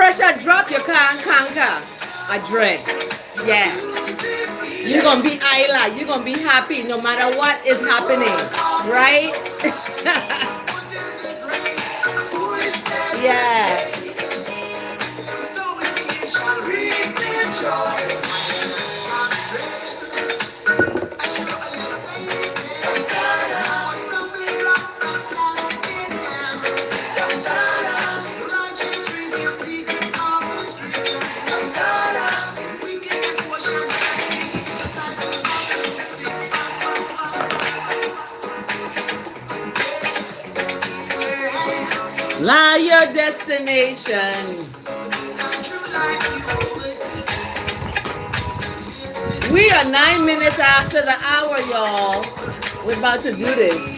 pressure drop, you can't conquer a dread. Yeah. You're gonna be Isla. You're gonna be happy no matter what is happening. Right? Yeah. Lie your destination. We are 9 minutes after the hour, y'all. We're about to do this.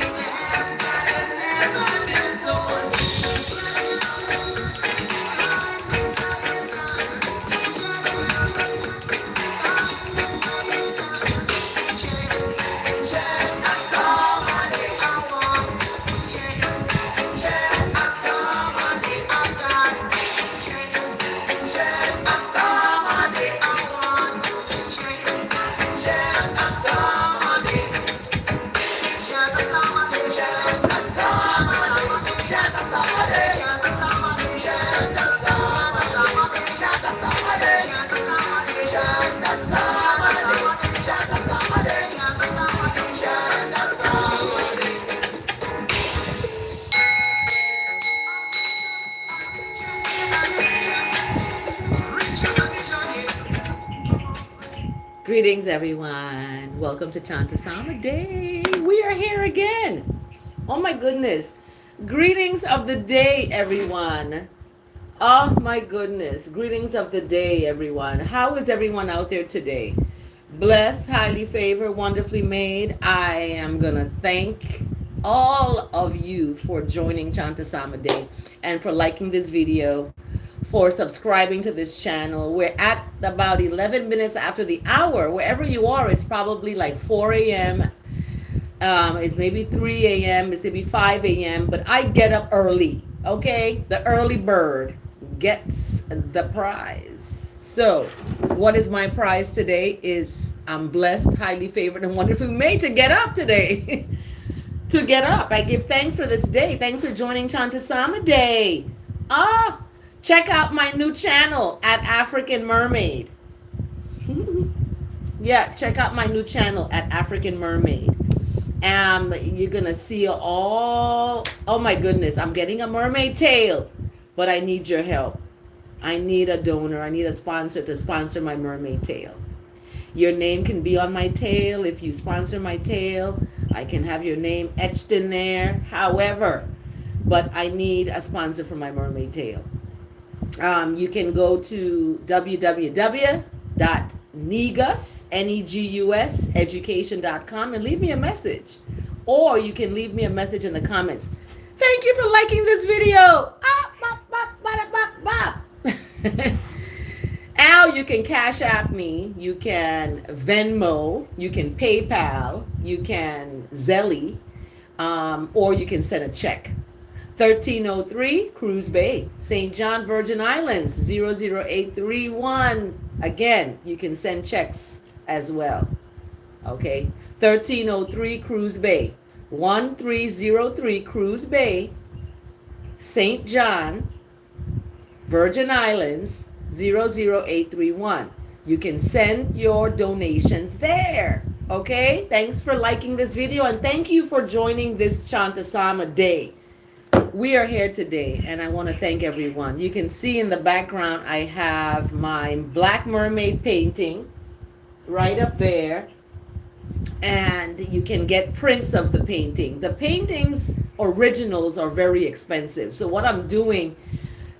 Greetings, everyone. Welcome to Chant A Psalm A. We are here again. Oh my goodness. Greetings of the day, everyone. Oh my goodness. Greetings of the day, everyone. How is everyone out there today? Blessed, highly favored, wonderfully made. I am going to thank all of you for joining Chant A Psalm A and for liking this video, for subscribing to this channel. We're at about 11 minutes after the hour. Wherever you are, it's probably like 4 a.m. It's maybe 3 a.m. It's maybe 5 a.m. But I get up early, okay? The early bird gets the prize. So what is my prize today is I'm blessed, highly favored, and wonderfully made to get up today. To get up. I give thanks for this day. Thanks for joining Chant A Psalm A. Check out my new channel at African Mermaid. Yeah, check out my new channel at African Mermaid. You're going to see all, oh my goodness, I'm getting a mermaid tail, but I need your help. I need a donor. I need a sponsor to sponsor my mermaid tail. Your name can be on my tail. If you sponsor my tail, I can have your name etched in there. However, but I need a sponsor for my mermaid tail. You can go to www.neguseducation.com and leave me a message. Or you can leave me a message in the comments. Thank you for liking this video. Al, you can Cash App me. You can Venmo. You can PayPal. You can Zelly. Or you can send a check. 1303 Cruz Bay, St. John, Virgin Islands, 00831. Again, you can send checks as well. Okay, 1303 Cruz Bay, 1303 Cruz Bay, St. John, Virgin Islands, 00831. You can send your donations there. Okay, thanks for liking this video and thank you for joining this Chant A Psalm A. We are here today and I want to thank everyone. You can see in the background I have my Black Mermaid painting right up there, and you can get prints of the painting. The paintings originals are very expensive, so what I'm doing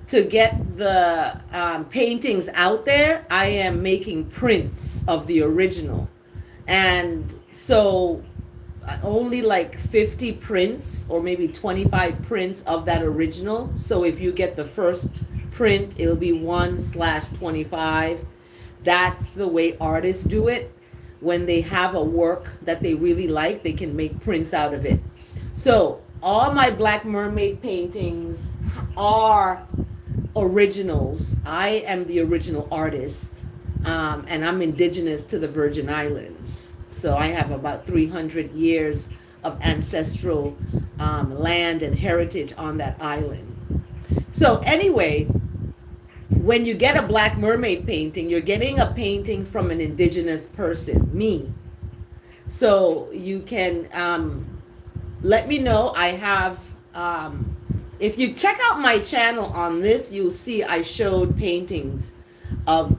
to get the paintings out there, I am making prints of the original. And so only like 50 prints or maybe 25 prints of that original. So if you get the first print, it'll be 1/25. That's the way artists do it. When they have a work that they really like, they can make prints out of it. So all my Black Mermaid paintings are originals. I am the original artist, and I'm indigenous to the Virgin Islands. So I have about 300 years of ancestral land and heritage on that island. So anyway, when you get a Black Mermaid painting, you're getting a painting from an indigenous person, me. So you can let me know. I have, if you check out my channel on this, you'll see I showed paintings of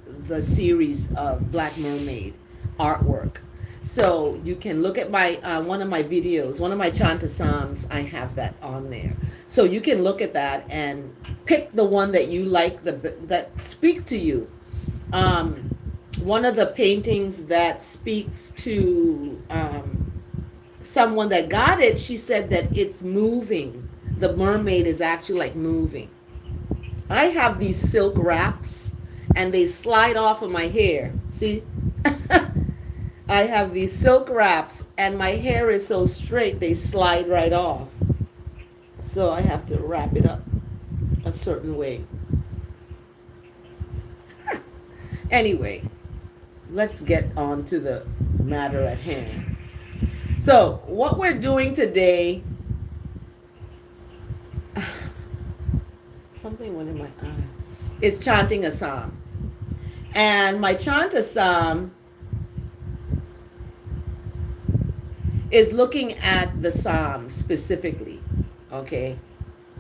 the series of Black Mermaid artwork. So you can look at my one of my videos, one of my Chant A Psalms. I have that on there, so you can look at that and pick the one that you like, that speak to you. One of the paintings that speaks to someone that got it, she said that it's moving. The mermaid is actually like moving. I have these silk wraps and they slide off of my hair. See? I have these silk wraps and my hair is so straight they slide right off. So I have to wrap it up a certain way. Anyway, let's get on to the matter at hand. So what we're doing today, something went in my eye, is chanting a psalm. And my Chant A Psalm is looking at the Psalms specifically, okay?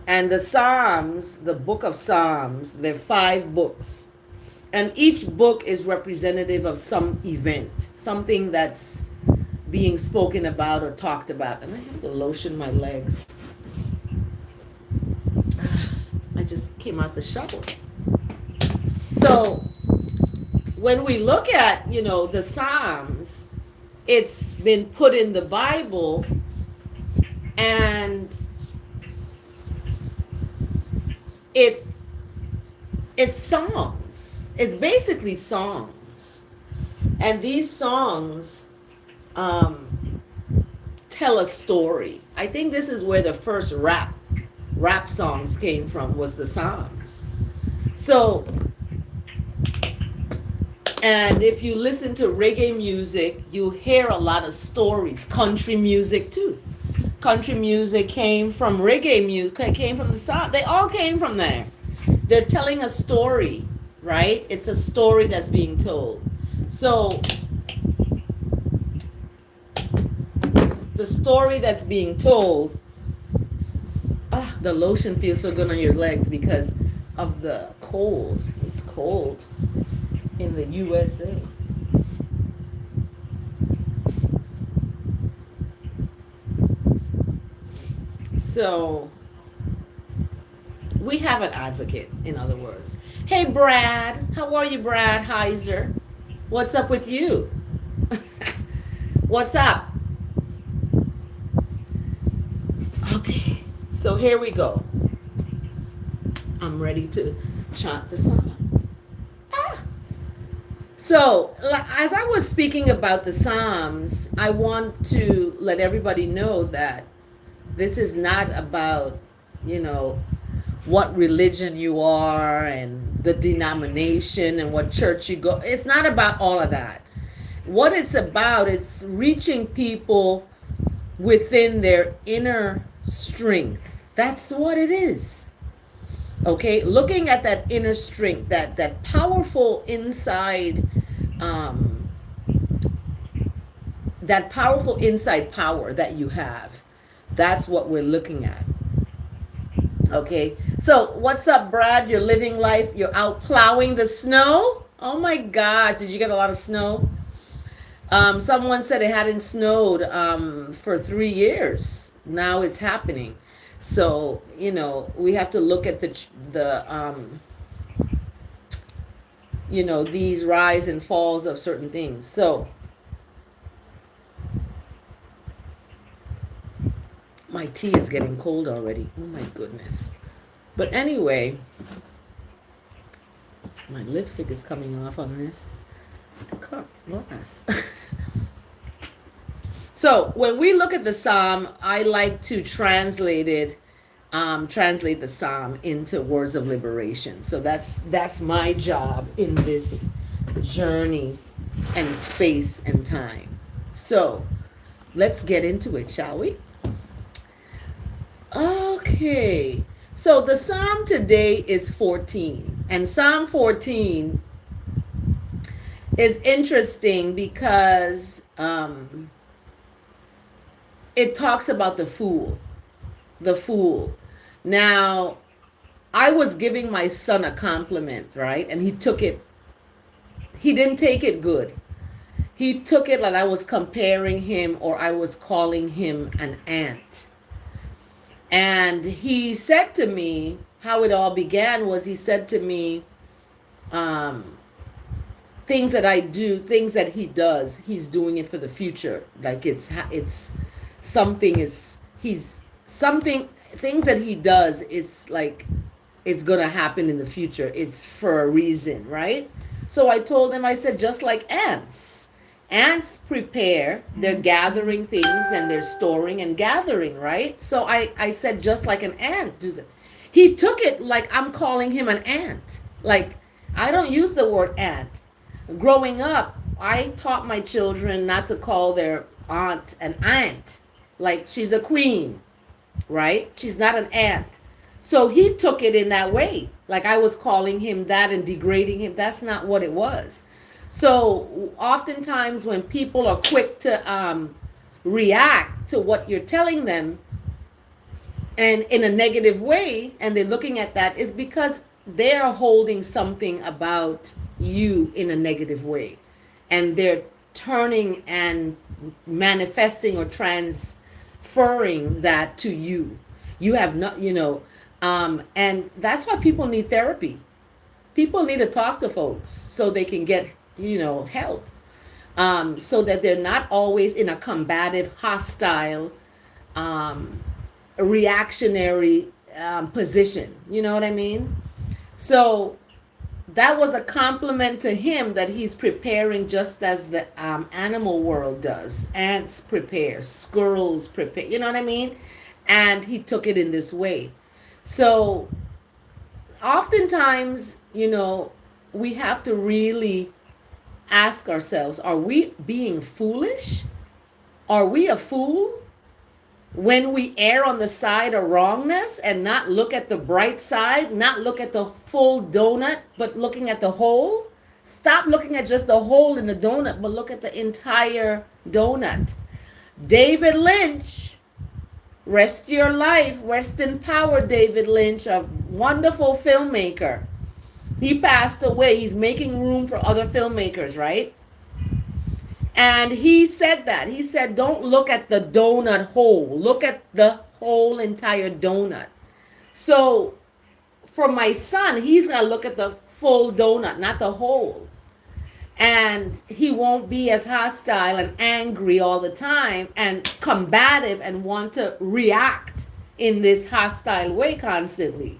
And the Psalms, the book of Psalms, there are 5 books. And each book is representative of some event, something that's being spoken about or talked about. And I have to lotion my legs. I just came out the shower. So when we look at, the Psalms, it's been put in the Bible, and it's songs. It's basically songs. And these songs tell a story. I think this is where the first rap songs came from, was the Psalms. So, and if you listen to reggae music, you hear a lot of stories. Country music too. Country music came from reggae music, came from the Psalms. They all came from there. They're telling a story, right? It's a story that's being told. So the story that's being told, the lotion feels so good on your legs because of the cold. It's cold in the USA. So we have an advocate, in other words. Hey, Brad. How are you, Brad Heiser? What's up with you? What's up? Okay, so here we go. I'm ready to chant the psalm. So, as I was speaking about the Psalms, I want to let everybody know that this is not about, what religion you are and the denomination and what church you go. It's not about all of that. What it's about, it's reaching people within their inner strength. That's what it is. Okay, looking at that inner strength, that powerful inside, that powerful inside power that you have. That's what we're looking at. Okay, so what's up, Brad? You're living life. You're out plowing the snow. Oh my gosh, did you get a lot of snow? Someone said it hadn't snowed for 3 years. Now it's happening. So, we have to look at these rise and falls of certain things. So, my tea is getting cold already. Oh my goodness. But anyway, my lipstick is coming off on this glass. So when we look at the psalm, I like to translate it translate the psalm into words of liberation. So that's my job in this journey and space and time. So let's get into it, shall we? Okay. So the psalm today is 14, and Psalm 14 is interesting because it talks about the fool. The fool. Now, I was giving my son a compliment, right? And he didn't take it good. He took it like I was comparing him or I was calling him an ant. And he said to me, how it all began was he said to me, things that I do, things that he does, he's doing it for the future. Like it's something is, he's something, things that he does, it's like it's gonna happen in the future. It's for a reason, right? So I told him, I said, just like ants. Ants prepare, they're gathering things and they're storing and gathering, right? So I said, just like an ant. He took it like I'm calling him an ant. Like, I don't use the word ant. Growing up, I taught my children not to call their aunt an aunt. Like, she's a queen, right? She's not an ant. So he took it in that way. Like I was calling him that and degrading him. That's not what it was. So oftentimes when people are quick to react to what you're telling them and in a negative way, and they're looking at that, is because they're holding something about you in a negative way. And they're turning and manifesting or transferring that to you. You have not, and that's why people need therapy. People need to talk to folks so they can get, help. So that they're not always in a combative, hostile, reactionary position. You know what I mean? So that was a compliment to him that he's preparing just as the animal world does. Ants prepare, squirrels prepare, you know what I mean? And he took it in this way. So oftentimes, we have to really ask ourselves, are we being foolish? Are we a fool when we err on the side of wrongness and not look at the bright side, not look at the full donut, but looking at the whole? Stop looking at just the hole in the donut, but look at the entire donut. David Lynch, rest your life, rest in power, David Lynch, a wonderful filmmaker. He passed away. He's making room for other filmmakers, right? And he said that. He said, don't look at the donut hole. Look at the whole entire donut. So for my son, he's going to look at the full donut, not the whole. And he won't be as hostile and angry all the time and combative and want to react in this hostile way constantly.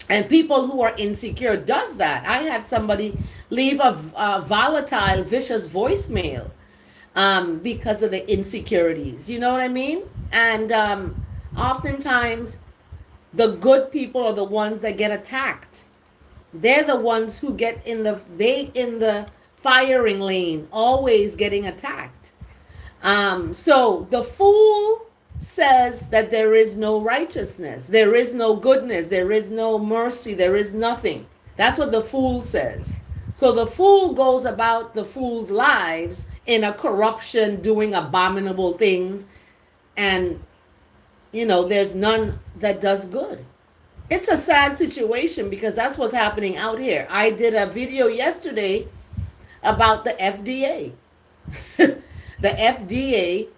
And people who are insecure does that. I had somebody leave a volatile, vicious voicemail because of the insecurities. You know what I mean? And oftentimes, the good people are the ones that get attacked. They're the ones who get in the firing lane, always getting attacked. So the fool says that there is no righteousness, there is no goodness, there is no mercy, there is nothing. That's what the fool says. So the fool goes about the fool's lives in a corruption, doing abominable things, and there's none that does good. It's a sad situation because that's what's happening out here. I did a video yesterday about the FDA. The FDA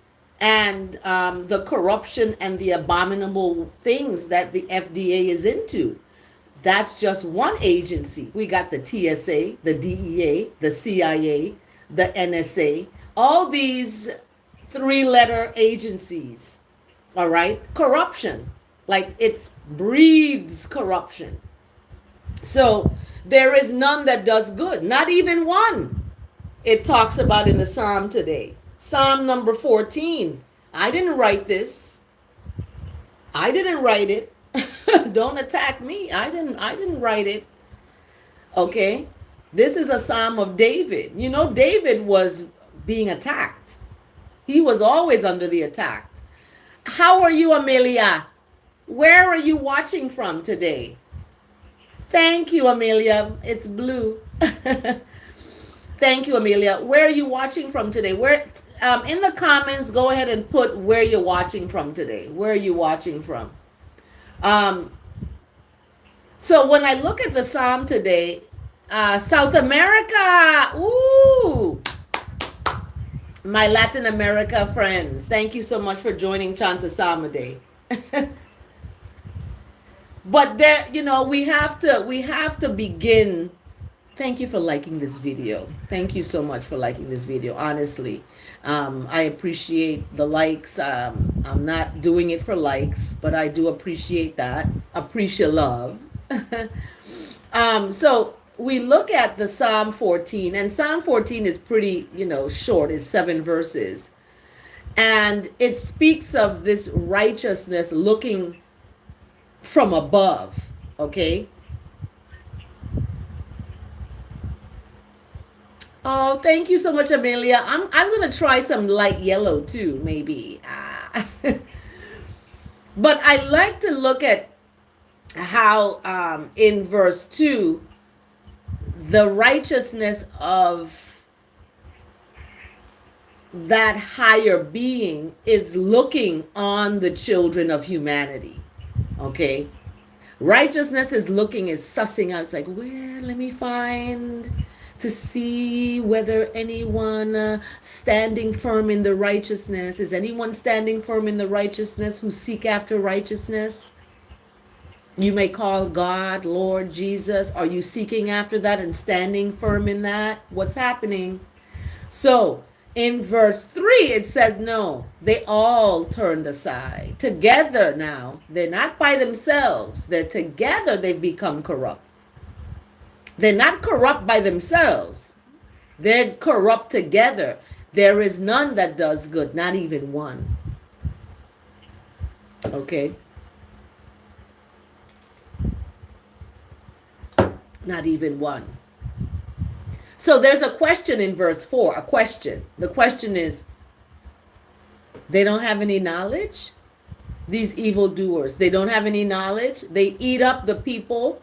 and the corruption and the abominable things that the FDA is into. That's just one agency. We got the TSA, the DEA, the CIA, the NSA, all these 3-letter agencies. All right? Corruption. Like it breathes corruption. So there is none that does good, not even one. It talks about in the Psalm today. Psalm number 14. I didn't write this. I didn't write it. Don't attack me. I didn't write it. Okay? This is a Psalm of David. You know, David was being attacked. He was always under the attack. How are you, Amelia? Where are you watching from today? Thank you, Amelia. It's blue. Thank you, Amelia. Where are you watching from today? Where in the comments, go ahead and put where you're watching from today. Where are you watching from? Um, so when I look at the psalm today, South America, ooh, my Latin America friends, thank you so much for joining Chant A Psalm A Day. But there, you know, we have to begin. Thank you for liking this video. Thank you so much for liking this video. Honestly, I appreciate the likes. I'm not doing it for likes, but I do appreciate that. Appreciate love. So we look at the Psalm 14, and Psalm 14 is pretty, short. It's 7 verses, and it speaks of this righteousness looking from above. Okay. Oh, thank you so much, Amelia. I'm gonna try some light yellow too, maybe. But I like to look at how in verse 2, the righteousness of that higher being is looking on the children of humanity. Okay? Righteousness is looking, is sussing out. It's like, where, let me find to see whether anyone standing firm in the righteousness. Is anyone standing firm in the righteousness who seek after righteousness? You may call God, Lord, Jesus. Are you seeking after that and standing firm in that? What's happening? So in verse 3, it says, no, they all turned aside. Together now, they're not by themselves. They're together, they've become corrupt. They're not corrupt by themselves. They're corrupt together. There is none that does good, not even one. Okay? Not even one. So there's a question in verse 4, a question. The question is, they don't have any knowledge? These evildoers, they don't have any knowledge? They eat up the people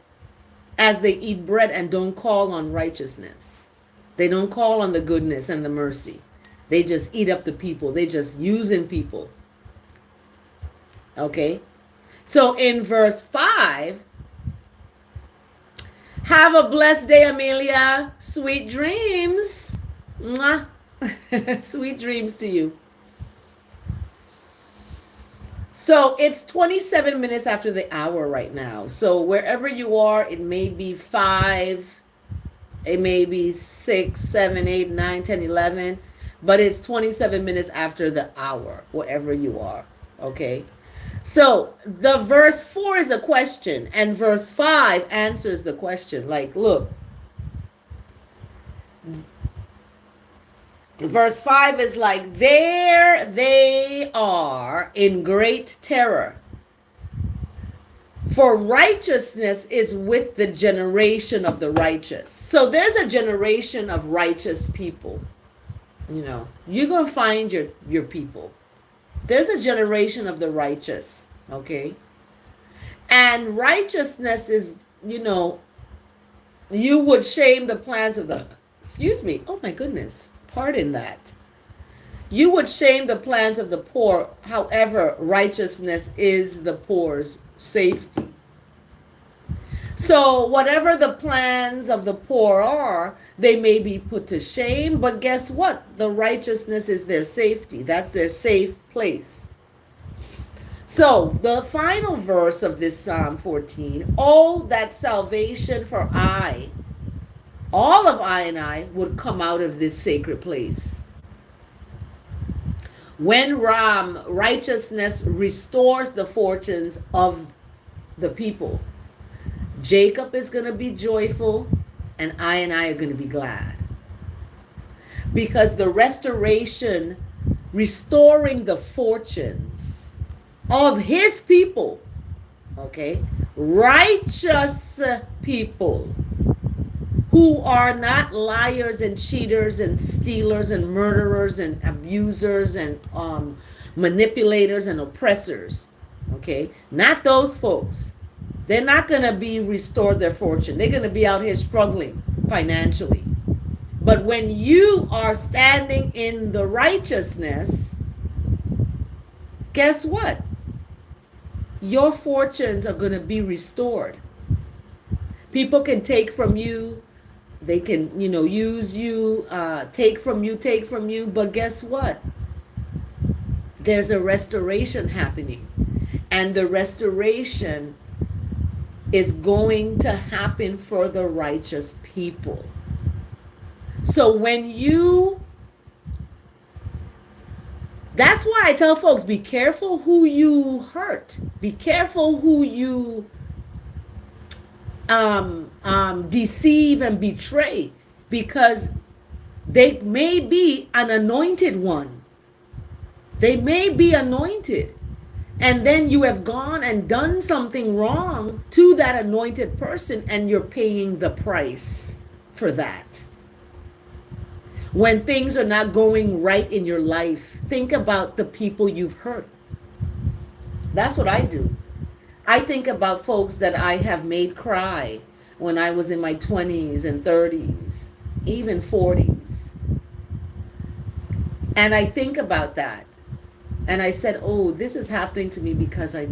as they eat bread and don't call on righteousness. They don't call on the goodness and the mercy. They just eat up the people. They just using people. Okay? So in verse 5, have a blessed day, Amelia. Sweet dreams. Mwah. Sweet dreams to you. So it's 27 minutes after the hour right now. So wherever you are, it may be 5, it may be 6, 7, 8, 9, 10, 11, but it's 27 minutes after the hour, wherever you are. Okay. So the verse 4 is a question, and verse 5 answers the question. Like, look, verse 5 is like, there they are in great terror, for righteousness is with the generation of the righteous. So there's a generation of righteous people. You're going to find your people. There's a generation of the righteous, okay? And righteousness is, you would shame the plans of the, oh my goodness, pardon that. You would shame the plans of the poor, however, righteousness is the poor's safety. So whatever the plans of the poor are, they may be put to shame, but guess what? The righteousness is their safety. That's their safe place. So the final verse of this Psalm 14, oh, that salvation for all of I and I would come out of this sacred place. When righteousness restores the fortunes of the people, Jacob is going to be joyful, and I are going to be glad. Because the restoring the fortunes of his people, okay, righteous people who are not liars and cheaters and stealers and murderers and abusers and manipulators and oppressors, okay, not those folks. They're not going to be restored their fortune. They're going to be out here struggling financially. But when you are standing in the righteousness, guess what? Your fortunes are going to be restored. People can take from you. They can, use you, take from you. But guess what? There's a restoration happening. And the restoration is going to happen for the righteous people. So that's why I tell folks, be careful who you hurt. Be careful who you deceive and betray, because they may be an anointed one. They may be anointed. And then you have gone and done something wrong to that anointed person, and you're paying the price for that. When things are not going right in your life, think about the people you've hurt. That's what I do. I think about folks that I have made cry when I was in my 20s and 30s, even 40s. And I think about that. And I said, oh, this is happening to me because I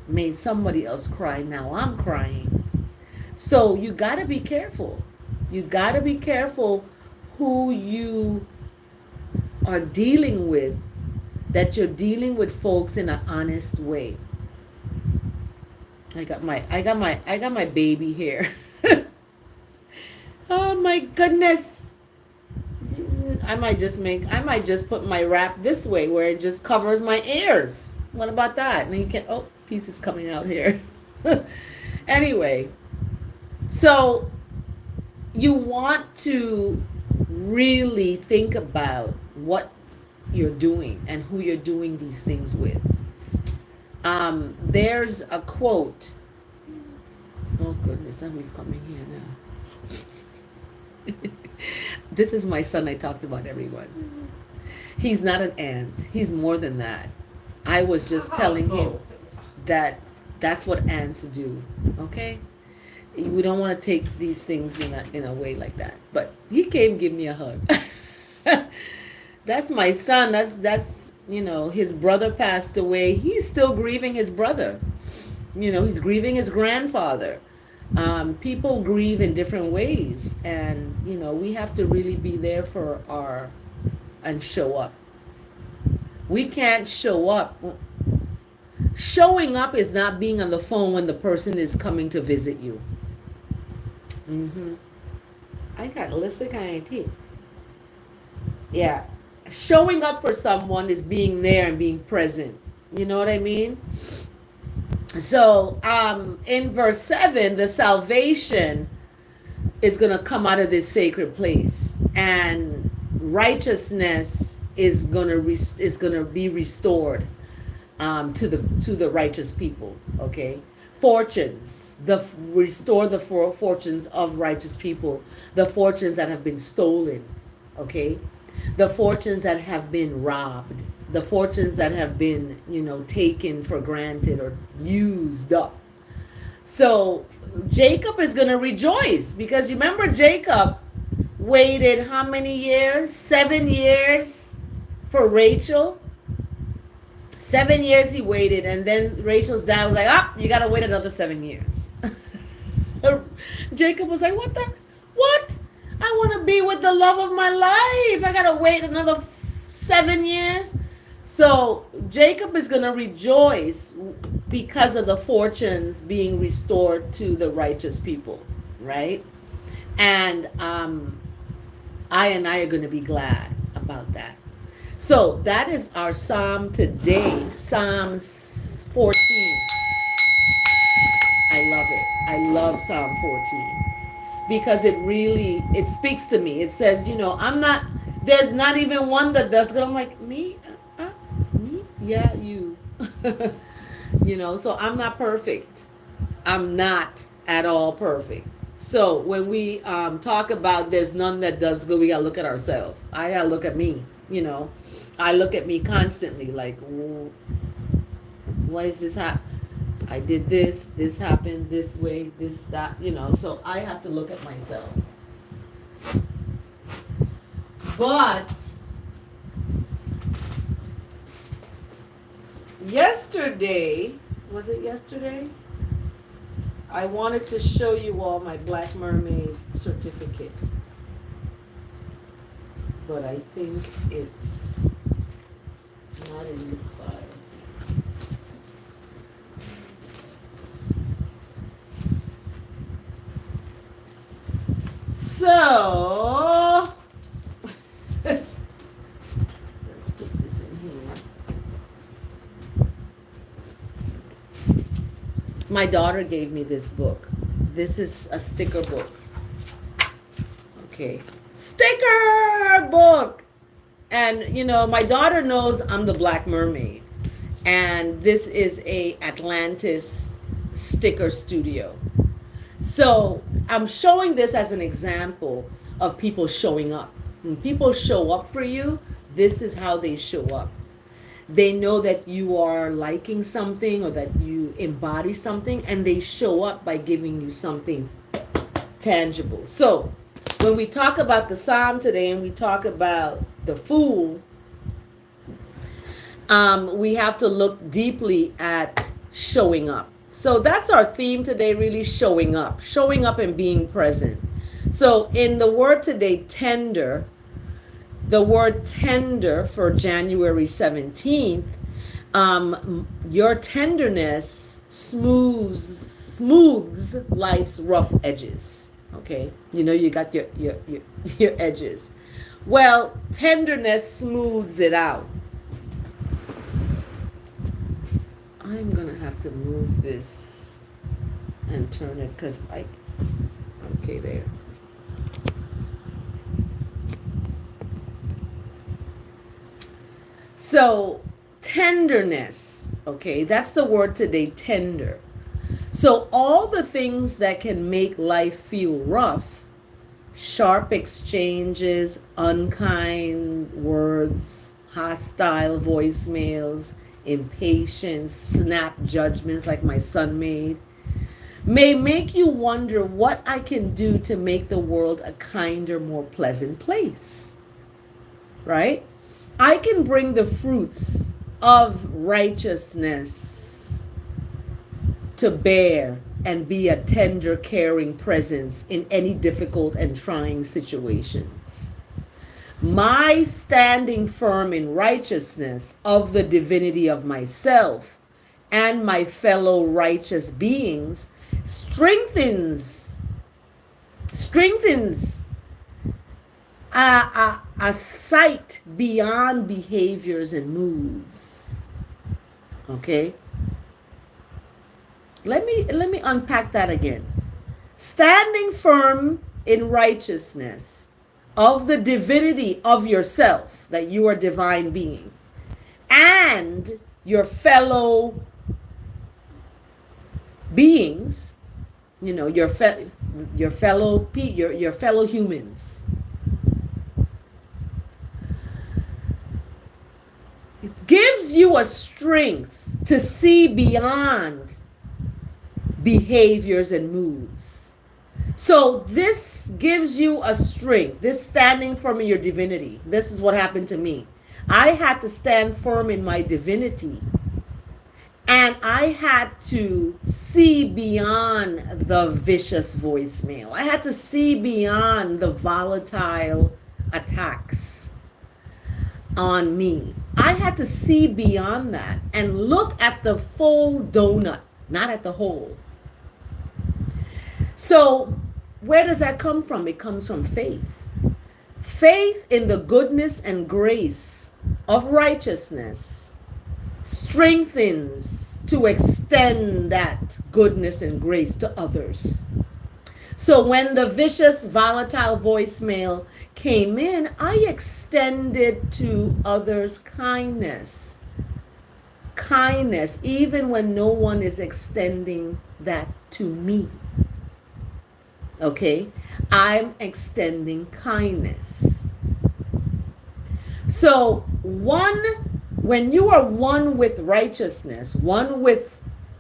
made somebody else cry. Now I'm crying. So you got to be careful. You got to be careful who you are dealing with, that you're dealing with folks in an honest way. I got my baby here. Oh my goodness. I might just put my wrap this way where it just covers my ears. What about that? And you can, pieces coming out here. Anyway, so you want to really think about what you're doing and who you're doing these things with. There's a quote. Oh goodness, somebody's coming here now. This is my son I talked about, everyone. He's not an ant. He's more than that. I was just telling him that that's what ants do. Okay? We don't want to take these things in a way like that. But he came give me a hug. That's my son. That's his brother passed away. He's still grieving his brother. He's grieving his grandfather. People grieve in different ways, and we have to really be there and show up. We can't show up. Showing up is not being on the phone when the person is coming to visit you. I got lipstick on my teeth. Yeah. Showing up for someone is being there and being present. You know what I mean? So in verse 7, the salvation is going to come out of this sacred place, and righteousness is going to be restored to the righteous people. Okay, fortunes, restore the fortunes of righteous people, the fortunes that have been stolen. Okay, the fortunes that have been robbed, the fortunes that have been, taken for granted or used up. So Jacob is going to rejoice, because you remember Jacob waited how many years? 7 years for Rachel. 7 years he waited, and then Rachel's dad was like, you got to wait another 7 years. Jacob was like, what? I want to be with the love of my life. I got to wait another 7 years. So Jacob is going to rejoice because of the fortunes being restored to the righteous people, right? And I are going to be glad about that. So that is our psalm today, Psalms 14. I love it. I love Psalm 14 because it speaks to me. It says, there's not even one that does good. I'm like, me? Me? Yeah, you. So I'm not perfect. I'm not at all perfect. So when we talk about there's none that does good, we gotta look at ourselves. I gotta look at me. I look at me constantly, like, why is this happening? I did this. This happened this way. This that. So I have to look at myself. But yesterday, was it yesterday? I wanted to show you all my Black Mermaid certificate. But I think it's not in this file. So, let's put this in here. My daughter gave me this book. This is a sticker book. Okay. Sticker book! And, my daughter knows I'm the Black Mermaid. And this is a Atlantis sticker studio. So I'm showing this as an example of people showing up. When people show up for you, this is how they show up. They know that you are liking something or that you embody something, and they show up by giving you something tangible. So when we talk about the psalm today and we talk about the fool, we have to look deeply at showing up. So that's our theme today, really showing up and being present. So in the word today, tender, the word tender for January 17th, your tenderness smooths life's rough edges. Okay, you got your edges. Well, tenderness smooths it out. I'm gonna have to move this and turn it because okay, there. So tenderness, okay, that's the word today, tender. So all the things that can make life feel rough, sharp exchanges, unkind words, hostile voicemails, impatience, snap judgments like my son made, may make you wonder what I can do to make the world a kinder, more pleasant place. Right? I can bring the fruits of righteousness to bear and be a tender, caring presence in any difficult and trying situations. My standing firm in righteousness of the divinity of myself and my fellow righteous beings strengthens a sight beyond behaviors and moods. Okay? Let me unpack that again. Standing firm in righteousness of the divinity of yourself, that you are divine being, and your fellow beings, your fellow humans. It gives you a strength to see beyond behaviors and moods. So this gives you a strength, this standing firm in your divinity. This is what happened to me. I had to stand firm in my divinity, and I had to see beyond the vicious voicemail. I had to see beyond the volatile attacks on me. I had to see beyond that and look at the full donut, not at the whole. So where does that come from? It comes from faith. Faith in the goodness and grace of righteousness strengthens to extend that goodness and grace to others. So when the vicious, volatile voicemail came in, I extended to others kindness. kindness, even when no one is extending that to me. Okay? I'm extending kindness. So, when you are one with righteousness, one with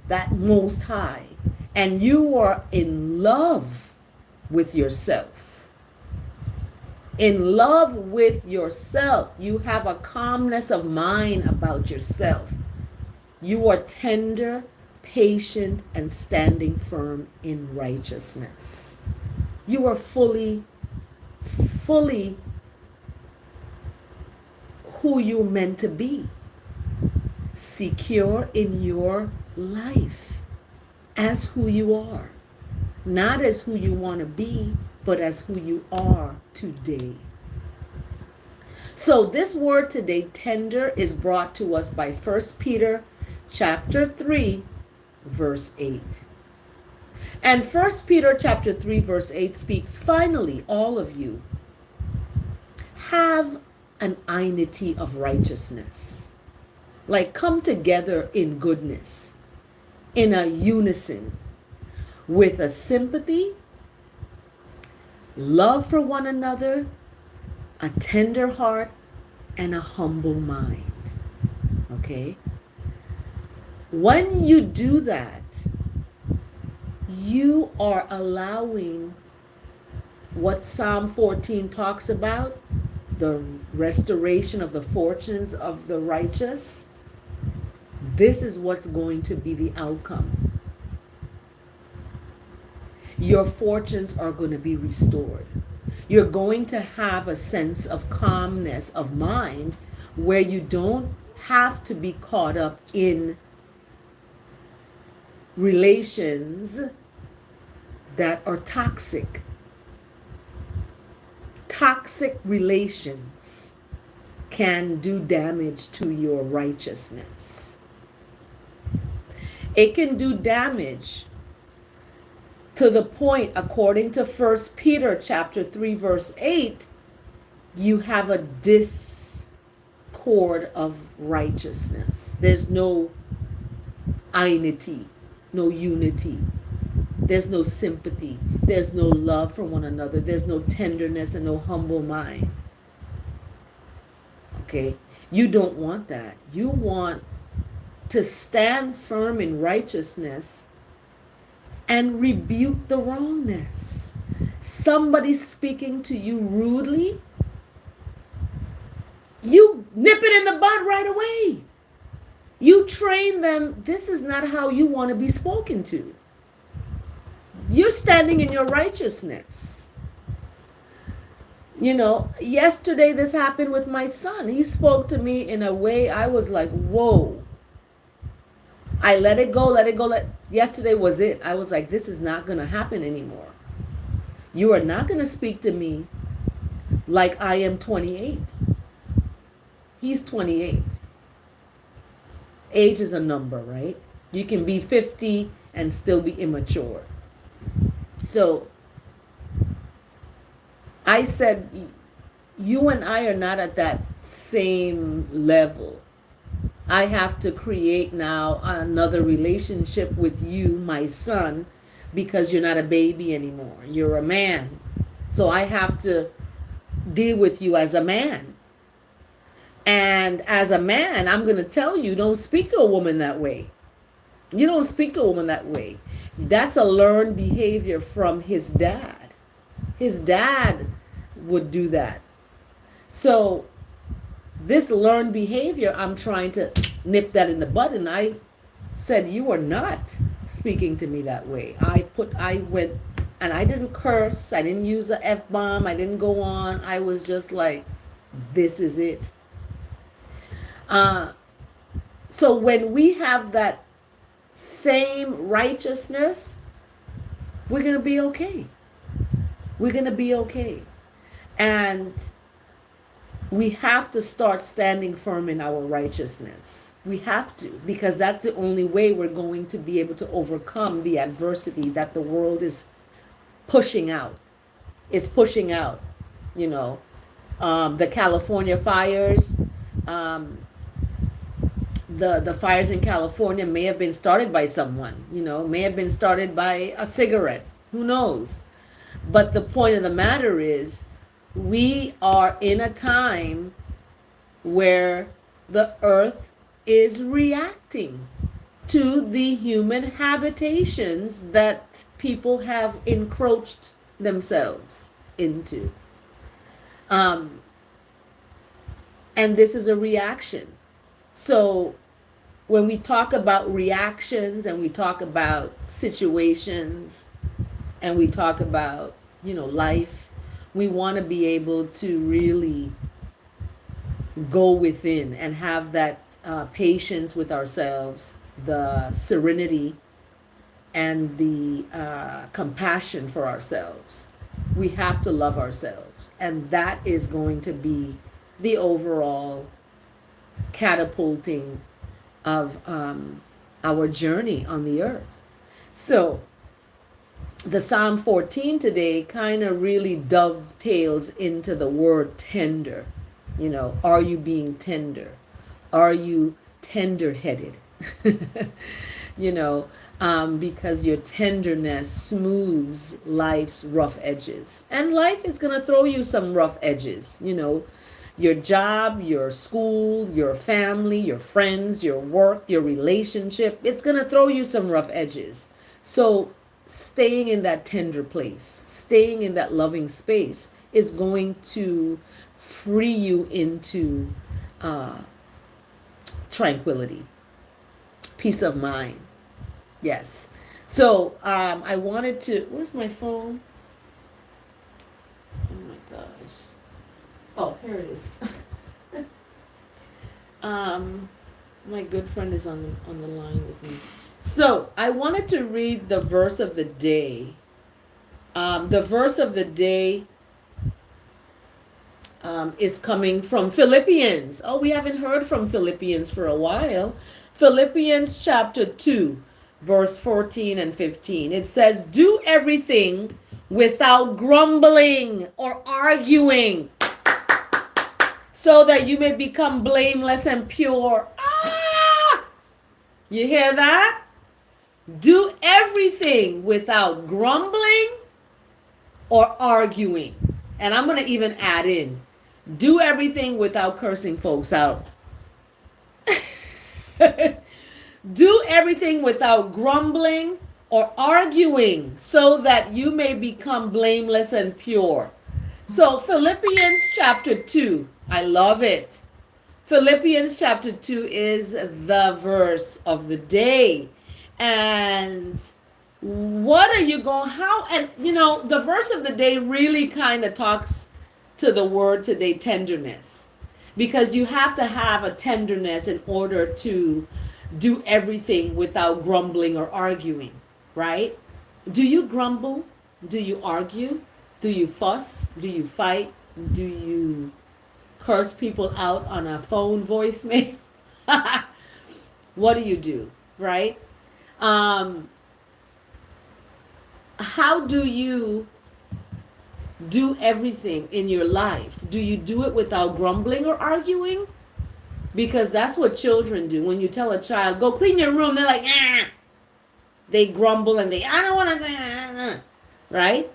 that Most High, and you are in love with yourself, you have a calmness of mind about yourself. You are tender, patient, and standing firm in righteousness. You are fully who you meant to be. Secure in your life as who you are. Not as who you want to be, but as who you are today. So this word today, tender, is brought to us by 1 Peter chapter 3, verse 8. And 1 Peter chapter 3, verse 8 speaks, finally, all of you have an unity of righteousness. Like come together in goodness, in a unison, with a sympathy, love for one another, a tender heart, and a humble mind. Okay? When you do that, you are allowing what Psalm 14 talks about, the restoration of the fortunes of the righteous. This is what's going to be the outcome. Your fortunes are going to be restored. You're going to have a sense of calmness of mind where you don't have to be caught up in relations that are toxic. Toxic relations can do damage to your righteousness. It can do damage to the point, according to 1 Peter chapter 3, verse 8, you have a discord of righteousness. There's no unity, no unity. There's no sympathy. There's no love for one another. There's no tenderness and no humble mind. Okay? You don't want that. You want to stand firm in righteousness and rebuke the wrongness. Somebody speaking to you rudely, you nip it in the bud right away. You train them, this is not how you want to be spoken to. You're standing in your righteousness. You know, yesterday this happened with my son. He spoke to me in a way I was like, whoa. I let it go. Yesterday was it. I was like, this is not going to happen anymore. You are not going to speak to me like I am 28. He's 28. Age is a number, right? You can be 50 and still be immature. So I said, you and I are not at that same level. I have to create now another relationship with you, my son, because you're not a baby anymore. You're a man. So I have to deal with you as a man. And as a man, I'm going to tell you, don't speak to a woman that way. You don't speak to a woman that way. That's a learned behavior from his dad. His dad would do that. So this learned behavior, I'm trying to nip that in the bud. And I said, you are not speaking to me that way. I went, and I didn't curse. I didn't use the F-bomb. I didn't go on. I was just like, this is it. So when we have that same righteousness, we're going to be okay. We're going to be okay. And we have to start standing firm in our righteousness. We have to, because that's the only way we're going to be able to overcome the adversity that the world is pushing out. It's pushing out, you know, the California fires. the fires in California may have been started by someone, may have been started by a cigarette. Who knows? But the point of the matter is, we are in a time where the earth is reacting to the human habitations that people have encroached themselves into. And this is a reaction. So when we talk about reactions and we talk about situations and we talk about, life, we want to be able to really go within and have that patience with ourselves, the serenity and the compassion for ourselves. We have to love ourselves. And that is going to be the overall catapulting of our journey on the earth. So the Psalm 14 today kind of really dovetails into the word tender. Are you being tender? Are you tender-headed? Because your tenderness smooths life's rough edges. And life is going to throw you some rough edges, your job, your school, your family, your friends, your work, your relationship. It's going to throw you some rough edges. So staying in that tender place, staying in that loving space is going to free you into tranquility, peace of mind. Yes. So I wanted to, where's my phone? Oh my gosh. Oh, here it is. My good friend is on the line with me. So I wanted to read the verse of the day. The verse of the day is coming from Philippians. Oh, we haven't heard from Philippians for a while. Philippians chapter 2, verse 14 and 15. It says, do everything without grumbling or arguing, so that you may become blameless and pure. You hear that? Do everything without grumbling or arguing. And I'm going to even add in, do everything without cursing folks out. Do everything without grumbling or arguing, so that you may become blameless and pure. So Philippians chapter 2, I love it. Philippians chapter 2 is the verse of the day. And what are you going, how, and the verse of the day really kind of talks to the word today, tenderness. Because you have to have a tenderness in order to do everything without grumbling or arguing, right? Do you grumble? Do you argue? Do you fuss? Do you fight? Do you curse people out on a phone voicemail? What do you do, right? How do you do everything in your life? Do you do it without grumbling or arguing? Because that's what children do. When you tell a child, go clean your room, they're like, ah. They grumble and I don't want to, right?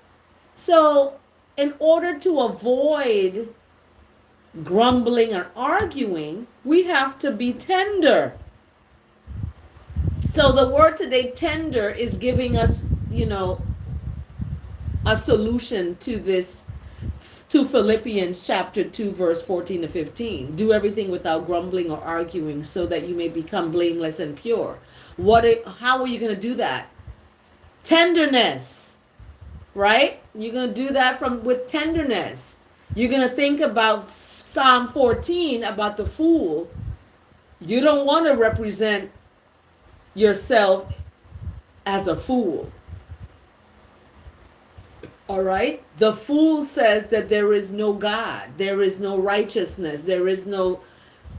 So in order to avoid grumbling or arguing, we have to be tender. So the word today, tender, is giving us, a solution to this, to Philippians chapter 2, verse 14 to 15. Do everything without grumbling or arguing, so that you may become blameless and pure. How are you going to do that? Tenderness, right? You're going to do that with tenderness. You're going to think about Psalm 14, about the fool. You don't want to represent yourself as a fool. All right? The fool says that there is no God, there is no righteousness, there is no,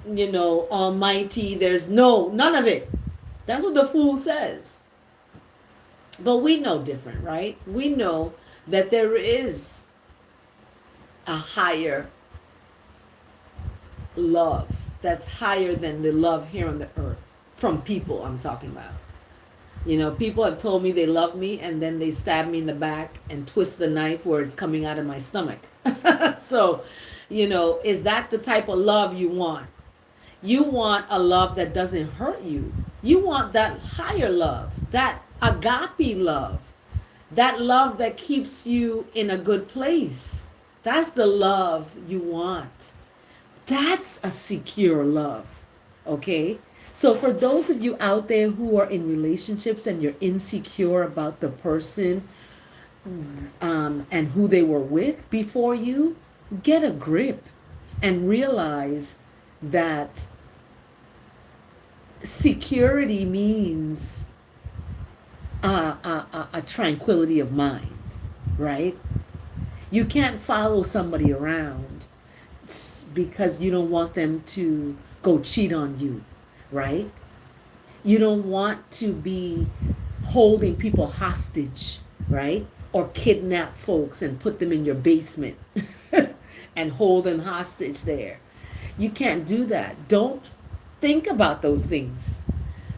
almighty, there's none of it. That's what the fool says. But we know different, right? We know that there is a higher love. that's higher than the love here on the earth from people. I'm talking about. You know, people have told me they love me and then they stab me in the back and twist the knife where it's coming out of my stomach. So, you know, is that the type of love you want? You want a love that doesn't hurt you. You want that higher love, that agape love, that love that keeps you in a good place. That's the love you want. That's a secure love. Okay? So for those of you out there who are in relationships and you're insecure about the person and who they were with before you, get a grip and realize that security means a tranquility of mind, right? You can't follow somebody around because you don't want them to go cheat on you, right? You don't want to be holding people hostage, right? Or kidnap folks and put them in your basement and hold them hostage there. You can't do that. Don't think about those things.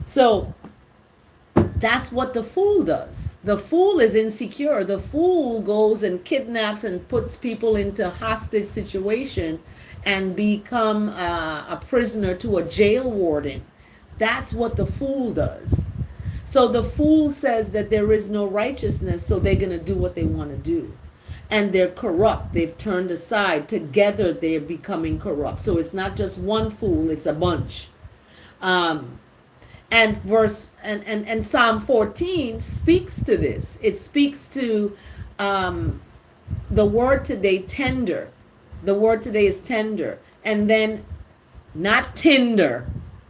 So that's what the fool does. The fool is insecure. The fool goes and kidnaps and puts people into hostage situation and become a prisoner to a jail warden. That's what the fool does. So the fool says that there is no righteousness, so they're going to do what they want to do. And they're corrupt. They've turned aside. Together they're becoming corrupt. So it's not just one fool, it's a bunch. And Psalm 14 speaks to this. It speaks to the word today, tender. The word today is tender. And then not tinder,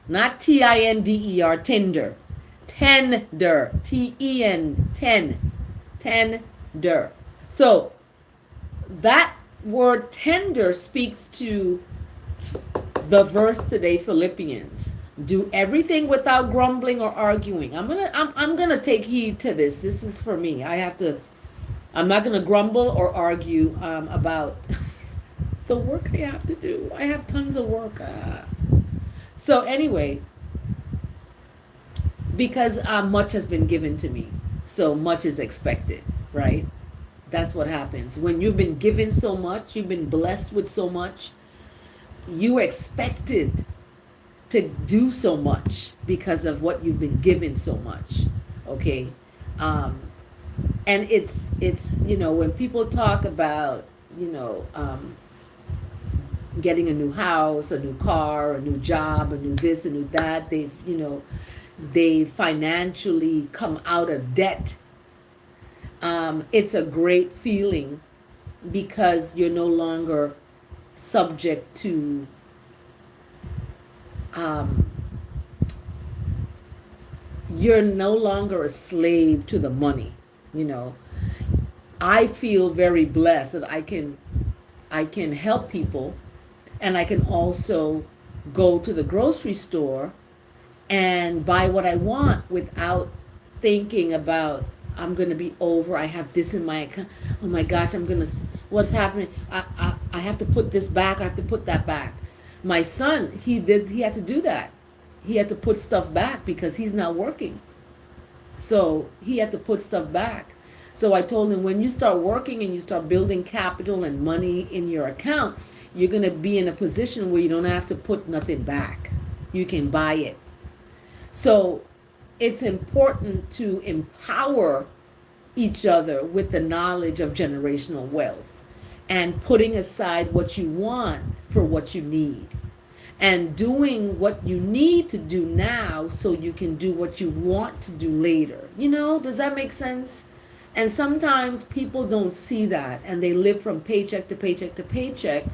not Tinder, tinder. Tender, Ten, tender. So that word tender speaks to the verse today, Philippians. Do everything without grumbling or arguing. I'm gonna take heed to this. This is for me. I'm not gonna grumble or argue about the work I have to do. I have tons of work. So anyway, because much has been given to me, so much is expected, right? That's what happens when you've been given so much. You've been blessed with so much. You expected to do so much because of what you've been given so much. Okay. And it's when people talk about getting a new house, a new car, a new job, a new this, a new that, they financially come out of debt. It's a great feeling because you're no longer subject to you're no longer a slave to the money. I feel very blessed that I can help people, and I can also go to the grocery store and buy what I want without thinking about I'm going to be over. I have this in my account. Oh my gosh, what's happening? I have to put this back. I have to put that back. My son, he had to do that. He had to put stuff back because he's not working. So he had to put stuff back. So I told him, when you start working and you start building capital and money in your account, you're going to be in a position where you don't have to put nothing back. You can buy it. So it's important to empower each other with the knowledge of generational wealth and putting aside what you want for what you need and doing what you need to do now so you can do what you want to do later. Does that make sense? And sometimes people don't see that, and they live from paycheck to paycheck to paycheck,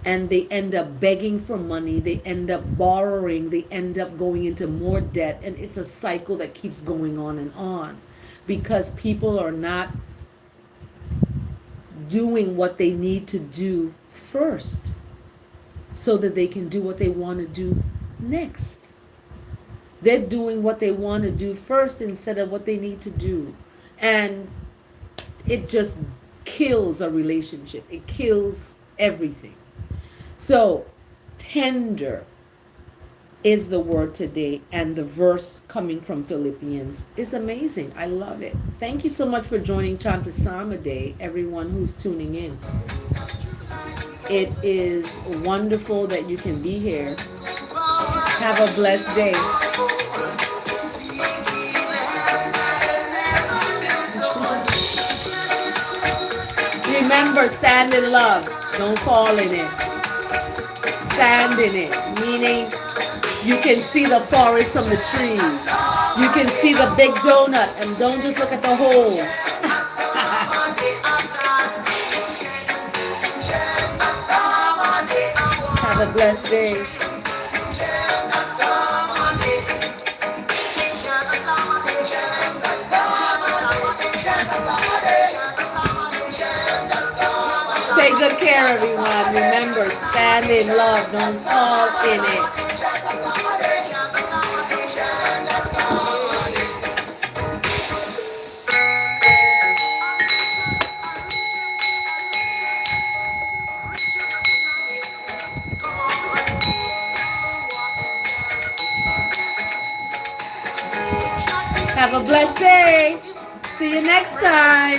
and they end up begging for money, they end up borrowing, they end up going into more debt, and it's a cycle that keeps going on and on because people are not doing what they need to do first so that they can do what they want to do next. They're doing what they want to do first instead of what they need to do. And it just kills a relationship. It kills everything. So, tender. is the word today, and the verse coming from Philippians is amazing. I love it. Thank you so much for joining Chant A Psalm A Day, everyone who's tuning in. It is wonderful that you can be here. Have a blessed day. Remember, stand in love. Don't fall in it. Stand in it, meaning you can see the forest from the trees. You can see the big donut, and don't just look at the hole. Have a blessed day. Take good care, everyone. Remember, stand in love. Don't fall in it. Have a blessed day. See you next time.